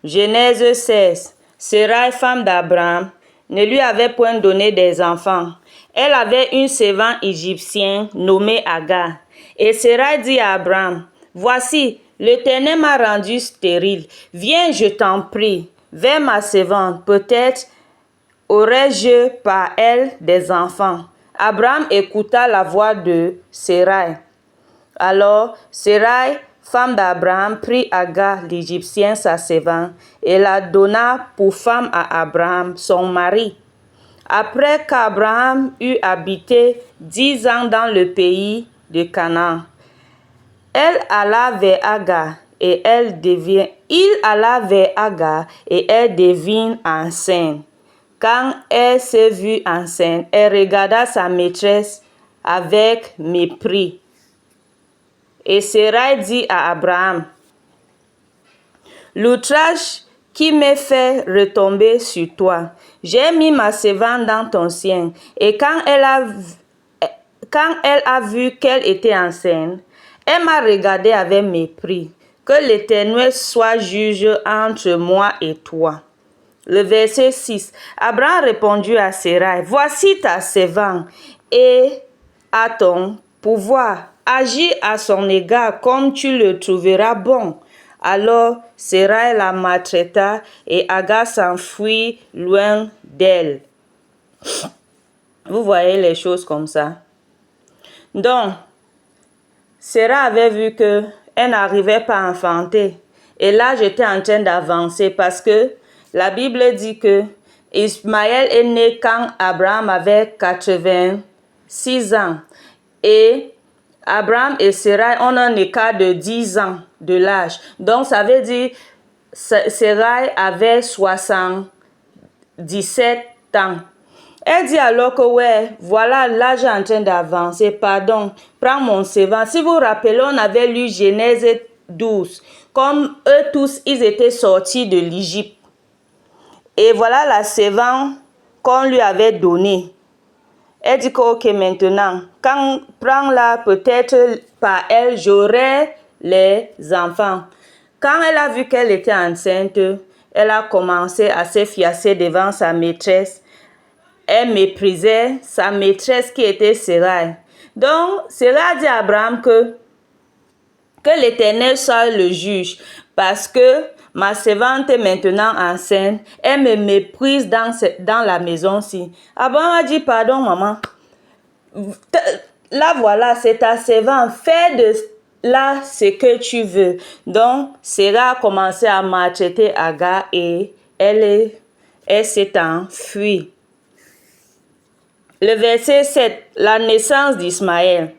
Genèse 16. Séraï, femme d'Abraham, ne lui avait point donné des enfants. Elle avait une servante égyptienne nommée Agar. Et Séraï dit à Abraham, « Voici, l'Éternel m'a rendu stérile. Viens, je t'en prie, vers ma servante. Peut-être aurais-je par elle des enfants. » Abraham écouta la voix de Séraï. Alors Séraï, femme d'Abraham, prit Agar, l'Égyptienne, sa servante, et la donna pour femme à Abraham, son mari. Après qu'Abraham eut habité 10 ans dans le pays de Canaan, il alla vers Agar et elle devint enceinte. Quand elle s'est vue enceinte, elle regarda sa maîtresse avec mépris. Et Séraï dit à Abraham, « L'outrage qui m'est fait retomber sur toi, j'ai mis ma servante dans ton sien, et quand elle a vu qu'elle était enceinte, elle m'a regardé avec mépris. Que l'Éternel soit juge entre moi et toi. » Le verset 6. Abraham répondit à Séraï, « Voici ta servante, et à ton pouvoir, agis à son égard comme tu le trouveras bon. » Alors Séraï la maltraita et Agar s'enfuit loin d'elle. Vous voyez les choses comme ça. Donc, Séraï avait vu qu'elle n'arrivait pas à enfanter. Et là, j'étais en train d'avancer parce que la Bible dit que Ismaël est né quand Abraham avait 86 ans. Et Abraham et Séraï ont un écart de 10 ans de l'âge. Donc, ça veut dire Séraï avait 77 ans. Elle dit alors que ouais, voilà, l'âge est en train d'avancer, pardon, prends mon servant. Si vous vous rappelez, on avait lu Genèse 12, comme eux tous, ils étaient sortis de l'Égypte. Et voilà la servante qu'on lui avait donnée. Elle dit que ok, maintenant, quand prends-la, peut-être par elle, j'aurai les enfants. Quand elle a vu qu'elle était enceinte, elle a commencé à se fiasser devant sa maîtresse. Elle méprisait sa maîtresse qui était Séraï. Donc, Séraï dit à Abraham que l'Éternel soit le juge, parce que ma servante est maintenant enceinte, elle me méprise dans la maison-ci. Abraham a dit, pardon maman, là voilà, c'est ta servante, fais de là ce que tu veux. Donc, Séraï a commencé à maltraiter Agar et elle s'est enfuie. Le verset 7, la naissance d'Ismaël.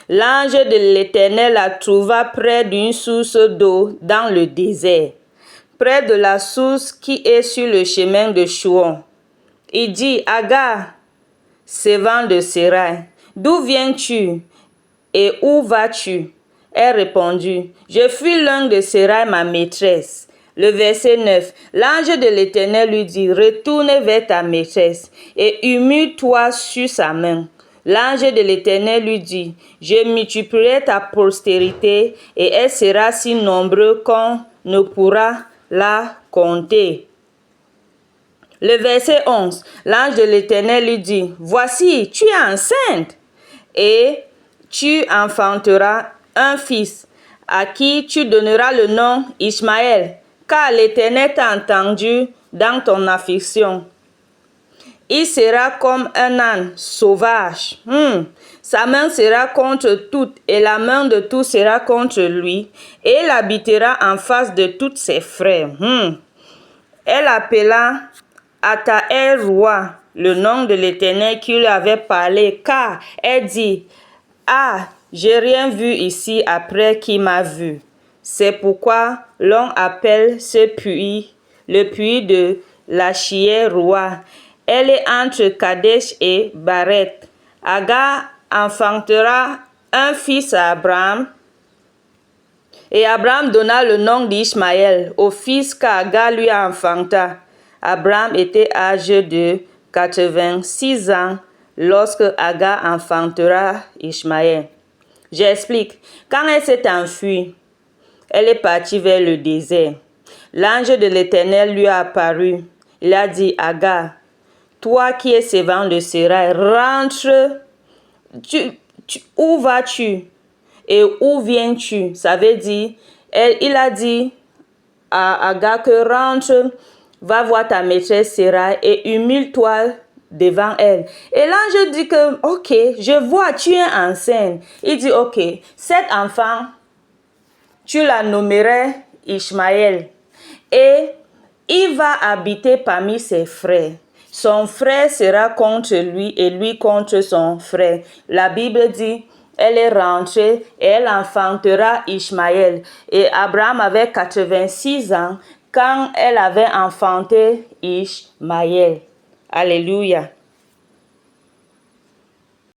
L'ange de l'Éternel la trouva près d'une source d'eau dans le désert, près de la source qui est sur le chemin de Chouon. Il dit, Agar, servante de Séraï, d'où viens-tu et où vas-tu? Elle répondit, je suis l'un de Séraï, ma maîtresse. Le verset 9. L'ange de l'Éternel lui dit, retourne vers ta maîtresse et humilie-toi sur sa main. L'ange de l'Éternel lui dit, je multiplierai ta postérité et elle sera si nombreuse qu'on ne pourra la compter. Le verset 11. L'ange de l'Éternel lui dit, voici, tu es enceinte et tu enfanteras un fils à qui tu donneras le nom Ismaël. Car l'Éternel t'a entendu dans ton affliction. Il sera comme un âne sauvage. Sa main sera contre toutes et la main de tous sera contre lui. Et il habitera en face de tous ses frères. Elle appela Ataël roi, le nom de l'Éternel qui lui avait parlé, car elle dit, ah, j'ai rien vu ici après qui m'a vu. C'est pourquoi l'on appelle ce puits le puits de l'Achien roi. Elle est entre Kadesh et Baret. Agar enfantera un fils à Abraham. Et Abraham donna le nom d'Ismaël au fils qu'Agar lui enfanta. Abraham était âgé de 86 ans lorsque Agar enfantera Ismaël. J'explique. Quand elle s'est enfuie, elle est partie vers le désert. L'ange de l'Éternel lui a apparu. Il a dit, Agar, toi qui es servant de Séraï, rentre. Où vas-tu et où viens-tu? Ça veut dire, il a dit à Agar que rentre, va voir ta maîtresse Séraï et humilie-toi devant elle. Et l'ange dit que, ok, je vois, tu es enceinte. Il dit, ok, cet enfant, tu la nommerais Ishmaël. Et il va habiter parmi ses frères. Son frère sera contre lui et lui contre son frère. La Bible dit, elle est rentrée et elle enfantera Ishmaël. Et Abraham avait 86 ans quand elle avait enfanté Ishmaël. Alléluia.